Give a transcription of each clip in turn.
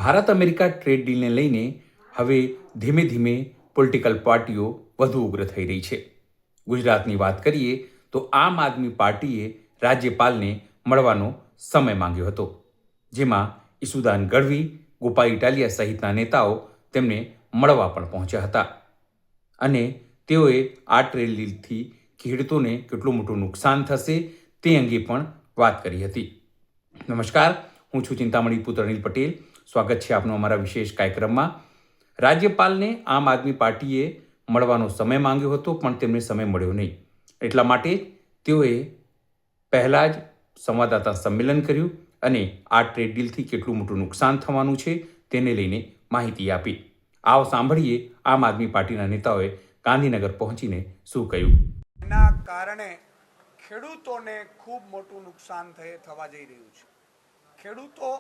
Bharat America trade ડીલને લઈને હવે ધીમે ધીમે પોલિટિકલ પાર્ટીઓ વધુ ઉગ્ર થઈ રહી છે. ગુજરાતની વાત કરીએ તો આમ આદમી પાર્ટીએ રાજ્યપાલને મળવાનો સમય માંગ્યો હતો, જેમાં ઈસુદાન ગઢવી, ગોપાલ ઇટાલિયા સહિતના નેતાઓ તેમને મળવા પણ પહોંચ્યા હતા અને તેઓએ આ ટ્રેડ ડીલથી ખેડૂતોને કેટલું મોટું નુકસાન થશે તે અંગે પણ વાત કરી હતી. નમસ્કાર, હું છું ચિંતામણી પુત્ર અનિલ પટેલ. સ્વાગત છે આપનું અમારા વિશેષ કાર્યક્રમમાં. રાજ્યપાલને આમ આદમી પાર્ટીએ મળવાનો સમય માંગ્યો હતો, પણ તેમને સમય મળ્યો નહીં. એટલા માટે તેઓએ પહેલાં જ સંવાદદાતા સંમેલન કર્યું અને આ ટ્રેડ ડીલથી કેટલું મોટું નુકસાન થવાનું છે તેને લઈને માહિતી આપી. આવો સાંભળીએ આમ આદમી પાર્ટીના નેતાઓએ ગાંધીનગર પહોંચીને શું કહ્યું. એના કારણે ખેડૂતોને ખૂબ મોટું નુકસાન થવા જઈ રહ્યું છે. ખેડૂતો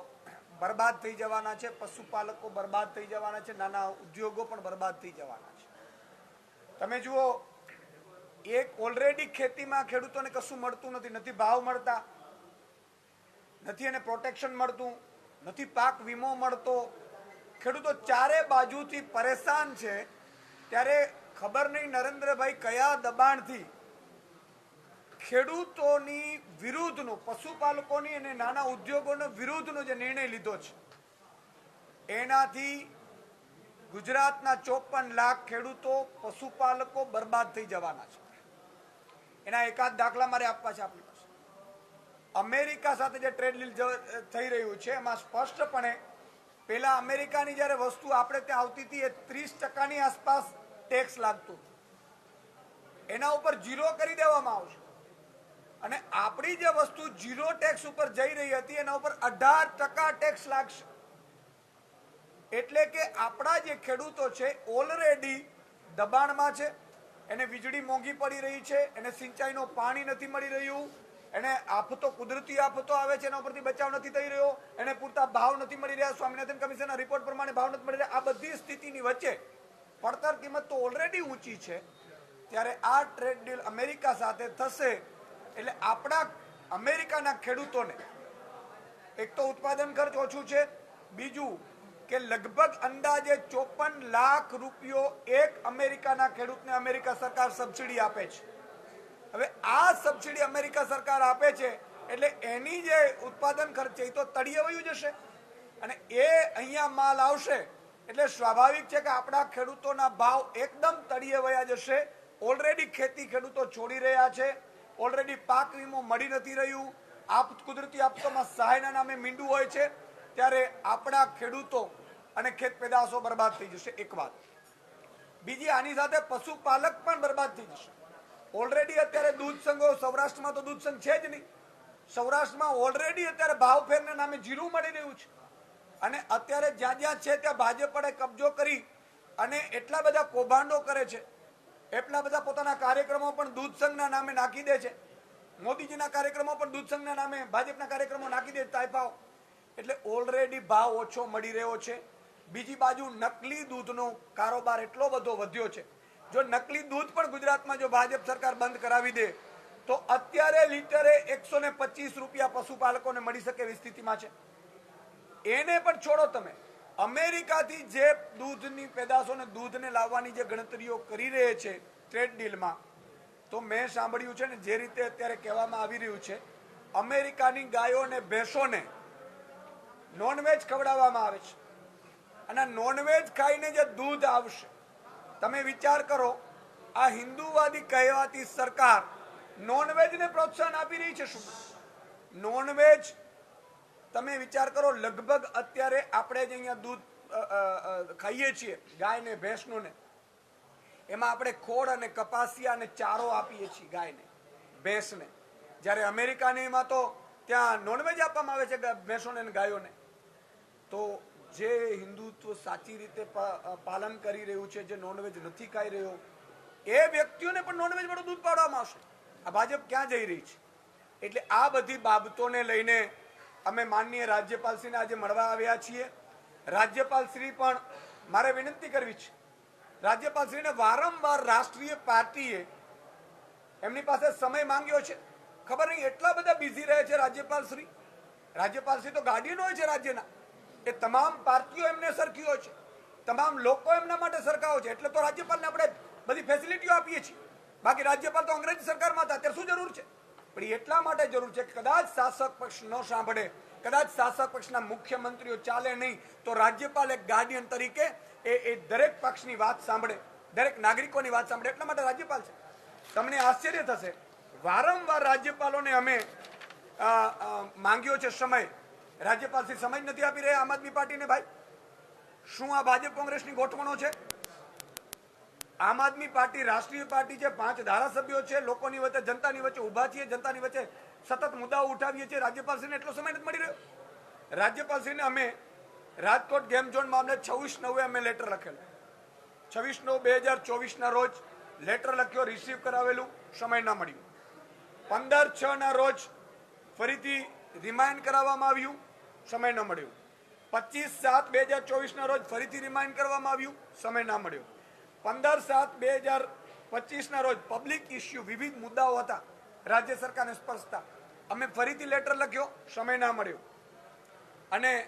બરબાદ થઈ જવાના છે, પશુપાલકો બરબાદ થઈ જવાના છે, નાના ઉદ્યોગો પણ બરબાદ થઈ જવાના છે. તમે જુઓ, એક ઓલરેડી ખેતીમાં ખેડૂતોને કશું મળતું નથી, નથી ભાવ મળતા, નથી એને પ્રોટેક્શન મળતું, નથી પાક વીમો મળતો. ખેડૂતો ચારે બાજુથી પરેશાન છે. ત્યારે ખબર નહીં નરેન્દ્રભાઈ કયા દબાણથી ખેડૂતોની વિરુદ્ધનો, પશુપાલકોની અને નાના ઉદ્યોગોનો વિરુદ્ધનો જે નિર્ણય લીધો છે, એનાથી ગુજરાતના 54 લાખ ખેડૂતો, પશુપાલકો બરબાદ થઈ જવાના છે. એના એકાદ દાખલા મારે આપવા છે આપણી પાસે. અમેરિકા સાથે જે ટ્રેડ ડીલ થઈ રહ્યું છે એમાં સ્પષ્ટપણે પેલા અમેરિકાની જ્યારે વસ્તુ આપણે ત્યાં આવતી હતી એ 30% આસપાસ ટેક્સ લાગતું, એના ઉપર 0 કરી દેવામાં આવશે. અને આપણી જે વસ્તુ 0 ટેક્સ ઉપર જઈ રહી હતી એના ઉપર 18% ટેક્સ લાગશે. એટલે કે આપણા જે ખેડૂતો છે ઓલરેડી દબાણમાં છે. એને વીજળી મોંઘી પડી રહી છે, એને સિંચાઈનું પાણી નથી મળી રહ્યું, એને આફતો, કુદરતી આફતો આવે છે એના ઉપરથી બચાવ નથી થઈ રહ્યો, એને પૂરતા ભાવ નથી મળી રહ્યા, સ્વામિનાથન કમિશનના રિપોર્ટ પ્રમાણે ભાવ નથી મળી રહ્યા. આ બધી સ્થિતિની વચ્ચે પડતર કિંમત તો ઓલરેડી ઊંચી છે. ત્યારે આ ટ્રેડ ડીલ અમેરિકા સાથે થશે એટલે આપણા અમેરિકાના ખેડૂતોને એક તો ઉત્પાદન ખર્ચ ઓછું છે, બીજું કે લગભગ અંદાજે 54 લાખ રૂપિયો એક અમેરિકાના ખેડૂતને અમેરિકા સરકાર સબસિડી આપે છે. હવે આ સબસિડી અમેરિકા સરકાર આપે છે એટલે એની જે ઉત્પાદન ખર્ચ છે એ તો તળિયે વયું જશે અને એ અહીંયા માલ આવશે એટલે સ્વાભાવિક છે કે આપણા ખેડૂતોના ભાવ એકદમ તળિયે વયા જશે. ઓલરેડી ખેતી ખેડૂતો છોડી રહ્યા છે, ઓલરેડી પાક વીમો મળી નથી રહ્યું, કુદરતી આફતોમાં સહાયના નામે મીંડું હોય છે. ત્યારે આપણા ખેડૂતો અને ખેત પેદાશો બરબાદ થઈ જશે, એક વાત. બીજી, આની સાથે પશુપાલક પણ બરબાદ થઈ જશે. ઓલરેડી અત્યારે દૂધ સંઘો, સૌરાષ્ટ્રમાં તો દૂધ સંઘ છે જ નહીં, સૌરાષ્ટ્રમાં ઓલરેડી અત્યારે ભાવ ફેરના નામે જીરું મળી રહ્યું છે. અને અત્યારે જ્યાં જ્યાં છે ત્યાં ભાજપે કબજો કરી અને એટલા બધા કૌભાંડો કરે છે, એટલા બધા પોતાના કાર્યક્રમો પણ દૂધ સંઘના નામે નાખી દે છે. મોદીજીના કાર્યક્રમો પણ દૂધ સંઘના નામે ભાજપના કાર્યક્રમો નાખી દે તાઇફાઓ. એટલે ઓલરેડી ભાવ ઓછો મળી રહ્યો છે. બીજી બાજુ નકલી દૂધનો કારોબાર એટલો બધો વધ્યો છે. જો નકલી દૂધ પણ ગુજરાતમાં જો ભાજપ સરકાર બંધ કરાવી દે તો અત્યારે લીટરે 125 રૂપિયા પશુપાલકોને મળી શકે એવી સ્થિતિમાં છે. એને પણ છોડો, તમે અમેરિકાથી જે દૂધની પેદાશોને, દૂધને લાવવાની જે ગણતરીઓ કરી રહે છે ટ્રેડ ડીલમાં, તો મેં સાંભળ્યું છે ને જે રીતે અત્યારે કહેવામાં આવી રહ્યું છે, અમેરિકાની ગાયો અને ભેંસોને નોનવેજ ખવડાવવામાં આવે છે અને નોનવેજ ખાઈને જે દૂધ આવશે, તમે વિચાર કરો, આ હિન્દુવાદી કહેવાતી સરકાર નોનવેજને પ્રોત્સાહન આપી રહી છે. શું નોનવેજ તમે વિચાર કરો, લગભગ અત્યારે આપણે જે અહીંયા દૂધ ખાઈએ છીએ ગાયને ભેંસનું, એમાં આપણે ખોળ અને કપાસિયા અને ચારો આપીએ છીએ ગાયને, ભેંસને. જ્યારે અમેરિકાની એમાં તો ત્યાં નોનવેજ આપવામાં આવે છે ભેંસોને અને ગાયોને. તો જે હિન્દુત્વ સાચી રીતે પાલન કરી રહ્યું છે, જે નોનવેજ નથી ખાઈ રહ્યો, એ વ્યક્તિઓને પણ નોનવેજ વાળું દૂધ પાડવામાં આવશે. આ ભાજપ ક્યાં જઈ રહી છે? એટલે આ બધી બાબતોને લઈને અમે માનનીય રાજ્યપાલશ્રીને આજે મળવા આવ્યા છીએ. રાજ્યપાલશ્રી પણ મારે વિનંતી કરવી છે, રાજ્યપાલશ્રીને વારંવાર રાષ્ટ્રીય પાર્ટીએ એમની પાસે સમય માંગ્યો છે. ખબર નહીં એટલા બધા બિઝી રહે છે રાજ્યપાલશ્રી. રાજ્યપાલશ્રી તો ગાર્ડિયન હોય છે રાજ્યના, એ તમામ પાર્ટીઓ એમને સરખી હોય છે, તમામ લોકો એમના માટે સરખા હોય છે. એટલે તો રાજ્યપાલને આપણે બધી ફેસિલિટીઓ આપીએ છીએ. બાકી રાજ્યપાલ તો અંગ્રેજ સરકારમાં હતા, અત્યારે શું જરૂર છે? પણ એટલા માટે જરૂર છે કે કદાચ શાસક પક્ષ ન સાંભળે, કદાચ શાસક પક્ષના મુખ્યમંત્રીઓ ચાલે નહીં, તો રાજ્યપાલ એક ગાર્ડિયન તરીકે એ દરેક પક્ષની વાત સાંભળે, દરેક નાગરિકોની વાત સાંભળે. એટલા માટે રાજ્યપાલ છે. તમને આશ્ચર્ય થશે, વારંવાર રાજ્યપાલોને અમે માંગ્યો છે સમય, રાજ્યપાલ શ્રી સમય નથી આપી રહ્યા આમ આદમી પાર્ટીને. ભાઈ, શું આ ભાજપ કોંગ્રેસની ગોઠવણો છે? આમ આદમી પાર્ટી રાષ્ટ્રીય પાર્ટી છે, 5 ધારાસભ્યો છે, લોકોની વચ્ચે, જનતાની વચ્ચે ઉભા છીએ, જનતાની વચ્ચે સતત મુદ્દાઓ ઉઠાવીએ છીએ. રાજ્યપાલશ્રીને એટલો સમય નથી મળી રહ્યો. રાજ્યપાલશ્રીને અમે રાજકોટ ગેમ ઝોન મામલે 26/9 અમે લેટર લખેલું. 26/9/2024 ના રોજ લેટર લખ્યો, રિસીવ કરાવેલું, સમય ના મળ્યું. 15/6 ના રોજ ફરીથી રિમાઇન્ડ કરાવવામાં આવ્યું, સમય ન મળ્યો. 25/7/2024 ના રોજ ફરીથી રિમાઇન્ડ કરવામાં આવ્યું, સમય ના મળ્યો. 15/7/2025 ના રોજ પબ્લિક ઇસ્યુ, વિવિધ મુદ્દાઓ હતા રાજ્ય સરકારને સ્પર્શતા, અમે ફરીથી લેટર લખ્યો, સમય ના મળ્યો. અને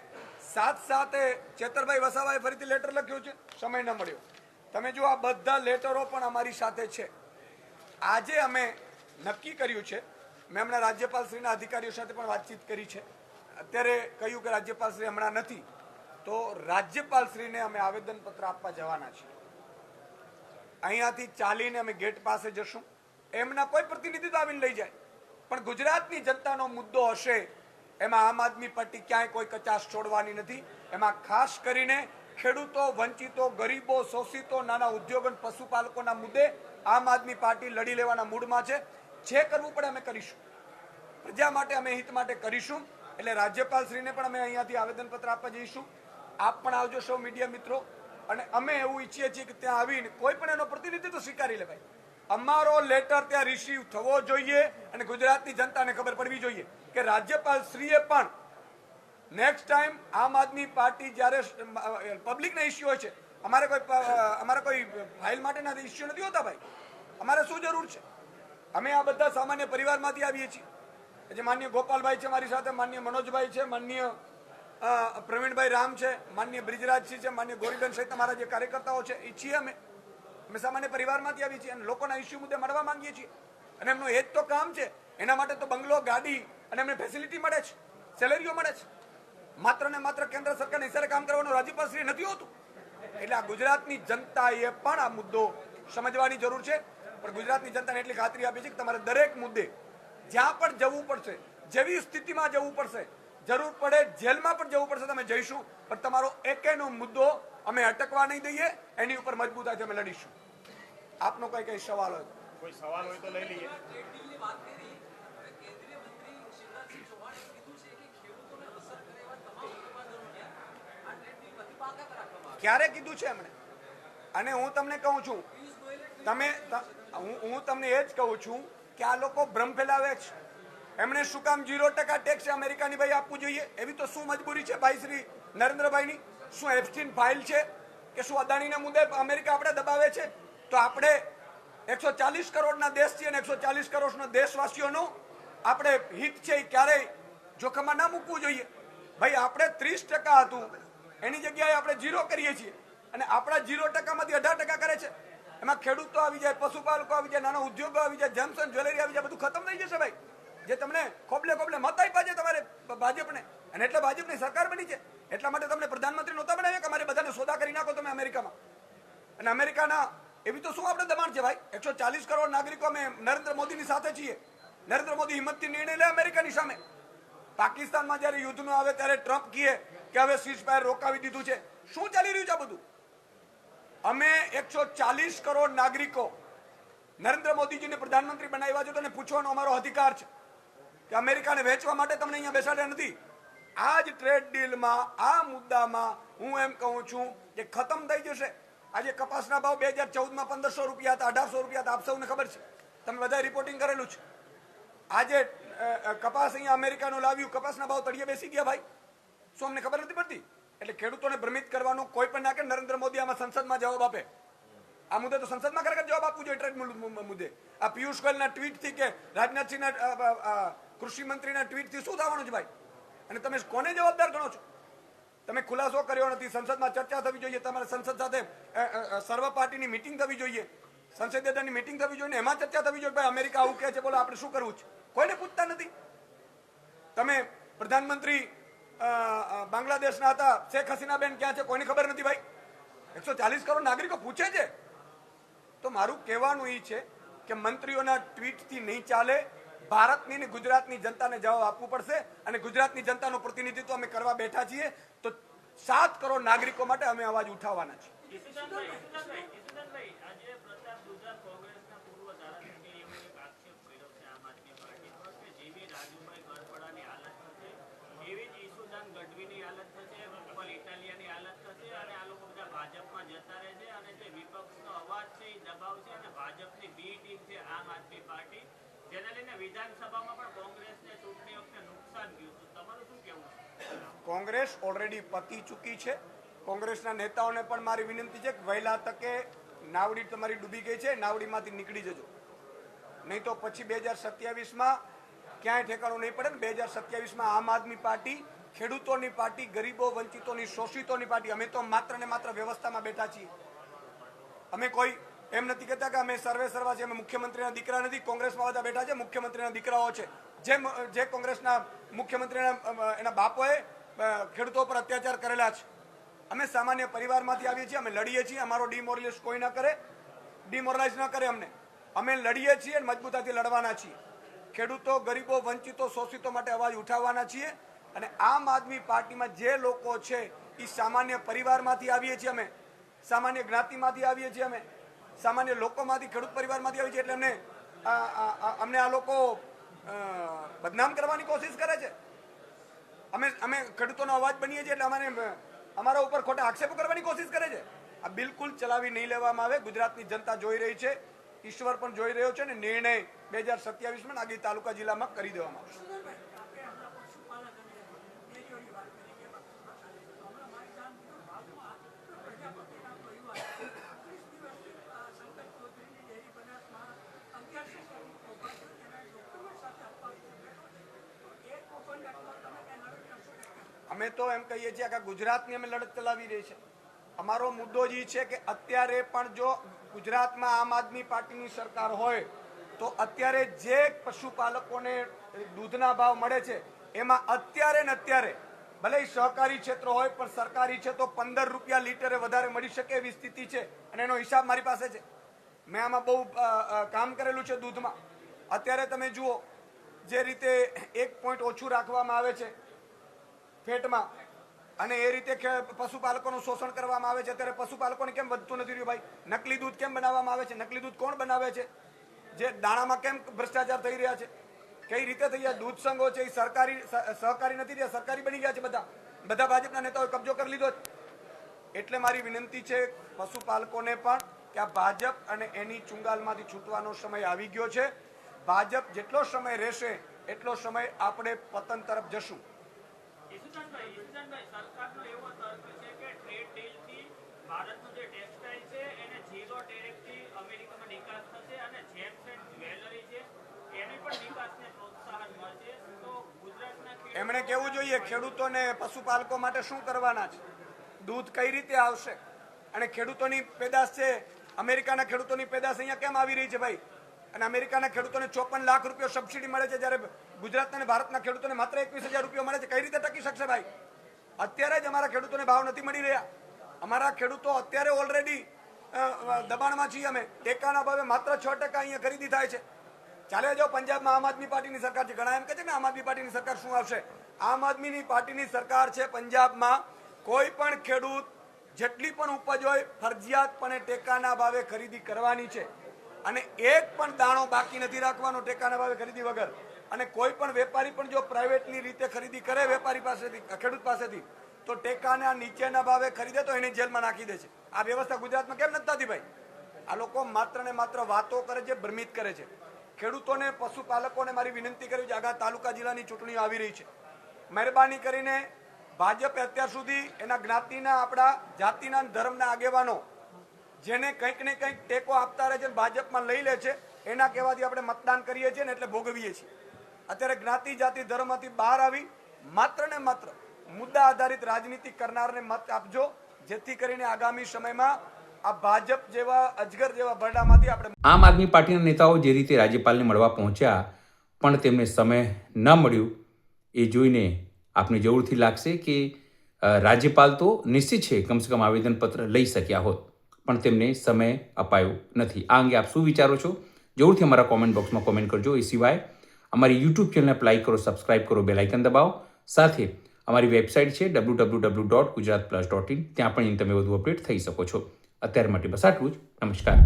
7/7 ચેતરભાઈ વસાવાએ ફરીથી લેટર લખ્યો છે, સમય ન મળ્યો. તમે જો આ બધા લેટરો પણ અમારી સાથે છે. આજે અમે નક્કી કર્યું છે, મેં હમણાં રાજ્યપાલશ્રીના અધિકારીઓ સાથે પણ વાતચીત કરી છે. અત્યારે કહ્યું કે રાજ્યપાલશ્રી હમણાં નથી, તો રાજ્યપાલશ્રીને અમે આવેદનપત્ર આપવા જવાના છીએ. અહીંયાથી ચાલીને અમે ગેટ પાસે જશું. એમના કોઈ પ્રતિનિધિ તો આવીને લઈ જાય, પણ ગુજરાતની જનતાનો મુદ્દો હશે એમાં આમ આદમી પાર્ટી ક્યાંય કોઈ કચાશ છોડવાની નથી. એમાં ખાસ કરીને ખેડૂતો, વંચિતો, ગરીબો, શોષિતો, નાના ઉદ્યોગો, પશુપાલકોના મુદ્દે આમ આદમી પાર્ટી લડી લેવાના મૂડમાં છે. જે કરવું પડે અમે કરીશું, પ્રજા માટે, અમે હિત માટે કરીશું. એટલે રાજ્યપાલશ્રીને પણ અમે અહીંયાથી આવેદનપત્ર આપવા જઈશું. આપ પણ આવજો, સૌ મીડિયા મિત્રો. અને અમે એવું ઈચ્છીએ છીએ કે ત્યાં આવીને કોઈ પણ એનો પ્રતિનિધિત્વ સ્વીકારી લેવાય. અમારો લેટર ત્યાં રિસીવ થવો જોઈએ અને ગુજરાતની જનતાને ખબર પડવી જોઈએ કે રાજ્યપાલશ્રીએ પણ નેક્સ્ટ ટાઈમ આમ આદમી પાર્ટી જ્યારે પબ્લિકના ઇસ્યુ હોય છે, અમારે કોઈ ફાઇલ માટેના ઇસ્યુ નથી હોતા. ભાઈ, અમારે શું જરૂર છે? અમે આ બધા સામાન્ય પરિવારમાંથી આવીએ છીએ. જે માનનીય ગોપાલભાઈ છે મારી સાથે, માનનીય મનોજભાઈ છે, માનનીય પ્રવીણભાઈ રામ છે, માનનીય બ્રિજરાજસિંહ છે, માનનીય ગોરીબેન સહિત અમારા જે કાર્યકર્તાઓ છે એ છીએ. અમે સામાન્ય પરિવારમાંથી આવીએ છીએ અને લોકોના ઇસ્યુ મુદ્દે મળવા માંગીએ છીએ. અને એમનું એ જ તો કામ છે. એના માટે તો બંગલો, ગાડી અને એમને ફેસિલિટી મળે છે, સેલેરીઓ મળે છે. માત્ર ને માત્ર કેન્દ્ર સરકારને ઇશારે કામ કરવાનું રાજ્યપાલશ્રી નથી હોતું. એટલે આ ગુજરાતની જનતાએ પણ આ મુદ્દો સમજવાની જરૂર છે. પણ ગુજરાતની જનતાને એટલી ખાતરી આપી છે કે તમારે દરેક મુદ્દે જ્યાં પણ જવું પડશે, જેવી સ્થિતિમાં જવું પડશે, જરૂર પડે જેલમાં પણ જવું પડશે, તમે જઈશું. પણ તમારો એકેનો મુદ્દો અમે અટકવા નહીં દઈએ. એની ઉપર મજબૂતાઈથી અમે લડીશું. આપનો કઈ સવાલ હોય? કોઈ સવાલ હોય તો લઈ લઈએ. ક્યારે કીધું છે એમણે? અને હું તમને કહું છું, હું તમને એ જ કહું છું કે આ લોકો ભ્રમ ફેલાવે છે. એમણે શું કામ 0% ટેક્સ અમેરિકાની ભાઈ આપવું જોઈએ? એવી તો શું મજબૂરી છે ભાઈ શ્રી નરેન્દ્રભાઈની? શું એફસ્ટીન ફાઇલ છે કે શું અદાણીના મુદ્દે અમેરિકા આપણે દબાવે છે? તો આપણે 140 કરોડના દેશ છીએ અને 140 કરોડના દેશવાસીઓનું આપણે હિત છે એ ક્યારેય જોખમમાં ના મૂકવું જોઈએ. ભાઈ, આપણે 30% હતું એની જગ્યાએ આપણે 0 કરીએ છીએ અને આપણા 0%માંથી 18% કરે છે. એમાં ખેડૂતો આવી જાય, પશુપાલકો આવી જાય, નાના ઉદ્યોગો આવી જાય, જેમ્સ એન્ડ જ્વેલરી આવી જાય, બધું ખતમ થઈ જશે. ભાઈ, જે તમને ખોબલે મત આપ્યા છે તમારે ભાજપને, અને એટલે ભાજપની સરકાર બની છે. એટલા માટે તમને પ્રધાનમંત્રી નહોતા બનાવ્યા કે અમારે બધાને સોદા કરી નાખો તમે અમેરિકામાં. અને અમેરિકાના એવી તો શું આપણે દબાણ છે? ભાઈ, 140 કરોડ નાગરિકો અમે નરેન્દ્ર મોદીની સાથે છીએ. નરેન્દ્ર મોદી હિંમતથી નિર્ણય લે અમેરિકાની સામે. પાકિસ્તાનમાં જ્યારે યુદ્ધનો આવે ત્યારે ટ્રમ્પ કહે કે હવે સીઝ ફાયર રોકાવી દીધું છે. શું ચાલી રહ્યું છે આ બધું? અમે 140 કરોડ નાગરિકો નરેન્દ્ર મોદીજીને પ્રધાનમંત્રી બનાવ્યા છે, તો એને પૂછવાનો અમારો અધિકાર છે કે અમેરિકાને વેચવા માટે તમને અહીંયા બેસાડ્યા નથી. આ જ ટ્રેડ ડીલમાં, આ મુદ્દામાં હું એમ કહું છું કે ખતમ થઈ જશે. આજે કપાસના ભાવ 2014માં 1500 રૂપિયા હતા, 1800 રૂપિયા હતા. આપ સૌને ખબર છે, તમે બધા રિપોર્ટિંગ કરેલું છે. આજે કપાસ અહીંયા અમેરિકાનું લાવ્યું, કપાસના ભાવ તળિયે બેસી ગયા. ભાઈ, શું અમને ખબર નથી પડતી? એટલે ખેડૂતોને ભ્રમિત કરવાનું કોઈ પણ ના કે નરેન્દ્ર મોદી આમાં સંસદમાં જવાબ આપે. આ મુદ્દે તો સંસદમાં ખરેખર જવાબ આપવું જોઈએ. ટ્રેડ મુદ્દે આ પિયુષ ગોયલના ટ્વીટથી કે રાજનાથસિંહના કૃષિ મંત્રીના ટ્વીટથી શું થવાનું છે? ભાઈ, અને તમે કોને જવાબદાર ગણો છો? તમે ખુલાસો કર્યો નથી. સંસદમાં ચર્ચા થવી જોઈએ, તમારે સંસદ સાથે સર્વ પાર્ટીની મિટિંગ થવી જોઈએ, સંસદીય દળની મિટિંગ થવી જોઈએ, એમાં ચર્ચા થવી જોઈએ. ભાઈ અમેરિકા આવું કહે છે, બોલો આપણે શું કરવું છે? કોઈને પૂછતા નથી. તમે પ્રધાનમંત્રી બાંગ્લાદેશના હતા, શેખ હસીના બેન ક્યાં છે? કોઈને ખબર નથી ભાઈ. 140 કરોડ નાગરિકો પૂછે છે. તો મારું કહેવાનું એ છે કે મંત્રીઓના ટ્વીટથી નહીં ચાલે. ભારતની અને ગુજરાતની જનતાને જવાબ આપવું પડશે, અને ગુજરાતની જનતાનું પ્રતિનિધિત્વ અમે કરવા બેઠા છીએ. તો 7 કરોડ નાગરિકો માટે અમે અવાજ ઉઠાવવાના છીએ. કોંગ્રેસ ઓલરેડી પતી ચૂકી છે. કોંગ્રેસના નેતાઓને પણ મારી વિનંતી છે કે વહેલા તકે નાવડી તમારી ડૂબી ગઈ છે, નાવડીમાંથી નીકળી જજો, નહીં તો પછી 2027માં ક્યાંય ઠેકાણું નહીં પડે ને. 2027માં આમ આદમી પાર્ટી ખેડૂતોની પાર્ટી, ગરીબો, વંચિતોની, શોષિતોની પાર્ટી. અમે તો માત્ર ને માત્ર વ્યવસ્થામાં બેઠા છીએ. અમે કોઈ એમ નથી કહેતા કે અમે સર્વે સર્વા છે, અમે મુખ્યમંત્રીના દીકરા નથી. કોંગ્રેસમાં બધા બેઠા છે, મુખ્યમંત્રીના દીકરાઓ છે. જે કોંગ્રેસના મુખ્યમંત્રીના એના બાપોએ ખેડૂતો પર અત્યાચાર કરેલા છે. અમે સામાન્ય પરિવારમાંથી આવીએ છીએ, અમે લડીએ છીએ. અમારો ડિમોરલાઇઝ કોઈ ન કરે, ડિમોરલાઇઝ ન કરે અમને. અમે લડીએ છીએ અને મજબૂતાથી લડવાના છીએ. ખેડૂતો, ગરીબો, વંચિતો, શોષિતો માટે અવાજ ઉઠાવવાના છીએ. અને આમ આદમી પાર્ટીમાં જે લોકો છે એ સામાન્ય પરિવારમાંથી આવીએ છીએ અમે, સામાન્ય જ્ઞાતિમાંથી આવીએ છીએ અમે, સામાન્ય લોકોમાંથી, ખેડૂત પરિવારમાંથી આવીએ છીએ. એટલે અમને આ લોકો બદનામ કરવાની કોશિશ કરે છે. અમે ખેડૂતોનો અવાજ બનીએ છીએ એટલે અમારા ઉપર ખોટા આક્ષેપો કરવાની કોશિશ કરે છે. આ બિલકુલ ચલાવી નહીં લેવામાં આવે. ગુજરાતની જનતા જોઈ રહી છે, ઈશ્વર પણ જોઈ રહ્યો છે, અને નિર્ણય 2027માં નાગરી તાલુકા જિલ્લામાં કરી દેવામાં આવશે. અમે તો એમ કહીએ છીએ કે ગુજરાતની અમે લડત ચલાવી રહી છે. અમારો મુદ્દો જ છે કે અત્યારે પણ જો ગુજરાતમાં આમ આદમી પાર્ટીની સરકાર હોય તો અત્યારે જે પશુપાલકોને દૂધના ભાવ મળે છે એમાં અત્યારે ને અત્યારે, ભલે સહકારી ક્ષેત્ર હોય પણ સરકારી છે તો 15 રૂપિયા લીટરે વધારે મળી શકે એવી સ્થિતિ છે. અને એનો હિસાબ મારી પાસે છે. મેં આમાં બહુ કામ કરેલું છે દૂધમાં. અત્યારે તમે જુઓ જે રીતે 1 પોઈન્ટ ઓછું રાખવામાં આવે છે ફેટમાં, અને એ રીતે પશુપાલકોનું શોષણ કરવામાં આવે છે. અત્યારે પશુપાલકોને કેમ વધતું નથી રહ્યું ભાઈ? નકલી દૂધ કેમ બનાવવામાં આવે છે? નકલી દૂધ કોણ બનાવે છે? જે દાણામાં કેમ ભ્રષ્ટાચાર થઈ રહ્યા છે? કઈ રીતે થઈ રહ્યા? દૂધ સંઘો છે એ સહકારી નથી રહ્યા, સરકારી બની ગયા છે. બધા ભાજપના નેતાઓએ કબજો કરી લીધો. એટલે મારી વિનંતી છે પશુપાલકોને પણ કે આ ભાજપ અને એની ચુંગાલમાંથી છૂટવાનો સમય આવી ગયો છે. ભાજપ જેટલો સમય રહેશે એટલો સમય આપણે પતન તરફ જશું. એમણે કેવું જોઈએ ખેડૂતોને, પશુપાલકો માટે શું કરવાના છે, દૂધ કઈ રીતે આવશે, અને ખેડૂતોની પેદાશ છે, અમેરિકાના ખેડૂતોની પેદાશ અહીંયા કેમ આવી રહી છે ભાઈ? અને અમેરિકાના ખેડૂતોને 54 લાખ રૂપિયા સબસિડી મળે છે, જ્યારે ગુજરાતના અને ભારતના ખેડૂતોને માત્ર 21,000 રૂપિયા મળે છે. કઈ રીતે ટકી શકશે ભાઈ? અત્યારે જ અમારા ખેડૂતોને ભાવ નથી મળી રહ્યા. અમારા ખેડૂતો અત્યારે ઓલરેડી દબાણમાં છીએ. અમે ટેકાના ભાવે માત્ર 6% અહીંયા ખરીદી થાય છે. ચાલે જાઓ, પંજાબમાં આમ આદમી પાર્ટીની સરકાર છે. ઘણા એમ કહે છે કે આમ આદમી પાર્ટીની સરકાર શું આવશે? આમ આદમીની પાર્ટીની સરકાર છે પંજાબમાં. કોઈ પણ ખેડૂત જેટલી પણ ઉપજ હોય ફરજિયાતપણે ટેકાના ભાવે ખરીદી કરવાની છે, અને એક પણ દાણો બાકી નથી રાખવાનો ટેકાના ભાવે ખરીદી વગર. અને કોઈ પણ વેપારી પણ જો પ્રાઇવેટની રીતે ખરીદી કરે વેપારી પાસેથી, ખેડૂત પાસેથી, તો ટેકાના નીચેના ભાવે ખરીદે તો એને જેલમાં નાખી દે છે. આ વ્યવસ્થા ગુજરાતમાં કેમ નથી થતી ભાઈ? આ લોકો માત્ર ને માત્ર વાતો કરે છે, ભ્રમિત કરે છે. ખેડૂતોને, પશુપાલકોને મારી વિનંતી કરવી છે, આગળ તાલુકા જિલ્લાની ચૂંટણીઓ આવી રહી છે. મહેરબાની કરીને ભાજપે અત્યાર સુધી એના જ્ઞાતિના, આપણા જાતિના, ધર્મના આગેવાનો જેને કંઈક ને કંઈક ટેકો આપતા રહે છે, ભાજપમાં લઈ લે છે, એના કહેવાથી આપણે મતદાન કરીએ છીએ ને એટલે ભોગવીએ છીએ. અત્યારે જ્ઞાતિ, જાતિ, ધર્મમાંથી બહાર આવી માત્ર ને માત્ર મુદ્દા આધારિત રાજનીતિ કરનારને મત આપજો, જેથી કરીને આગામી સમયમાં આ ભાજપ જેવા અજગર જેવા બરડામાંથી આપણે આમ આદમી પાર્ટીના નેતાઓ જે રીતે રાજ્યપાલને મળવા પહોંચ્યા પણ તેમને સમય ન મળ્યું એ જોઈને આપને જરૂરથી લાગશે કે રાજ્યપાલ તો નિશ્ચિત છે કમસે કમ આવેદનપત્ર લઈ શક્યા હોત, પણ તેમને સમય અપાયો નથી. આ અંગે આપ શું વિચારો છો? જરૂરથી અમારા કોમેન્ટ બોક્સમાં કોમેન્ટ કરજો. એ સિવાય અમારી યુટ્યુબ ચેનલને લાઈક કરો, સબસ્ક્રાઇબ કરો, બેલ આઇકન દબાવો. સાથે અમારી વેબસાઇટ છે www.gujaratplus.in, ત્યાં પણ તમે વધુ અપડેટ થઈ શકો છો. અત્યાર માટે બસ આટલું જ. નમસ્કાર.